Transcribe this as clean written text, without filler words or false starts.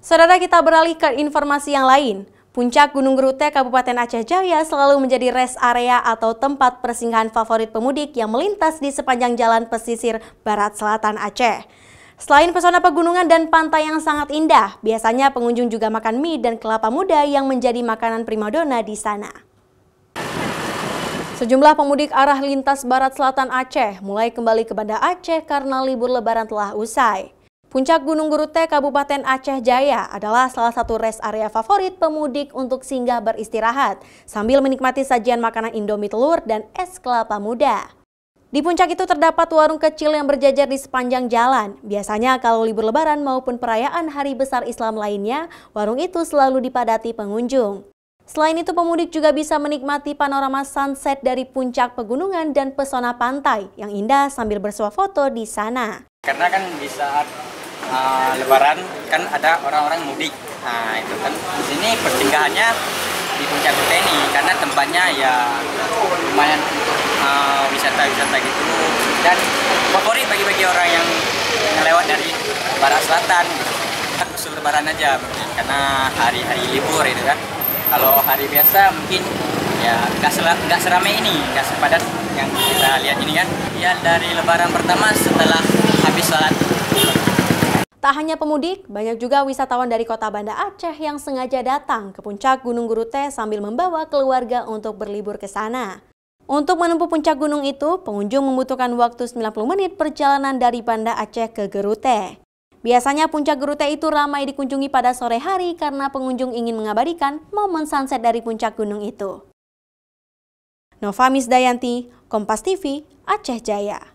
Saudara, kita beralih ke informasi yang lain. Puncak Gunung Gerute, Kabupaten Aceh Jaya selalu menjadi rest area atau tempat persinggahan favorit pemudik yang melintas di sepanjang jalan pesisir barat selatan Aceh. Selain pesona pegunungan dan pantai yang sangat indah, biasanya pengunjung juga makan mie dan kelapa muda yang menjadi makanan primadona di sana. Sejumlah pemudik arah lintas barat selatan Aceh mulai kembali ke Banda Aceh karena libur lebaran telah usai. Puncak Gunung Gerute, Kabupaten Aceh Jaya adalah salah satu rest area favorit pemudik untuk singgah beristirahat sambil menikmati sajian makanan Indomie telur dan es kelapa muda. Di puncak itu terdapat warung kecil yang berjajar di sepanjang jalan. Biasanya kalau libur lebaran maupun perayaan hari besar Islam lainnya, warung itu selalu dipadati pengunjung. Selain itu, pemudik juga bisa menikmati panorama sunset dari puncak pegunungan dan pesona pantai yang indah sambil bersuah foto di sana. Karena kan di saat lebaran kan ada orang-orang mudik. Nah, itu kan di sini persinggahannya di puncak Gerute ini karena tempatnya ya lumayan untuk wisata-wisata gitu dan favorit bagi orang yang lewat dari barat selatan gitu. Khusus lebaran aja mungkin karena hari-hari libur itu kan. Kalau hari biasa mungkin ya nggak seramai ini, nggak sepadat yang kita lihat ini kan. Ya dari lebaran pertama setelah habis salat. Tak hanya pemudik, banyak juga wisatawan dari kota Banda Aceh yang sengaja datang ke puncak Gunung Gerute sambil membawa keluarga untuk berlibur ke sana. Untuk menempuh puncak gunung itu, pengunjung membutuhkan waktu 90 menit perjalanan dari Banda Aceh ke Gerute. Biasanya puncak Gerute itu ramai dikunjungi pada sore hari karena pengunjung ingin mengabadikan momen sunset dari puncak gunung itu. Nova Misdayanti, Kompas TV, Aceh Jaya.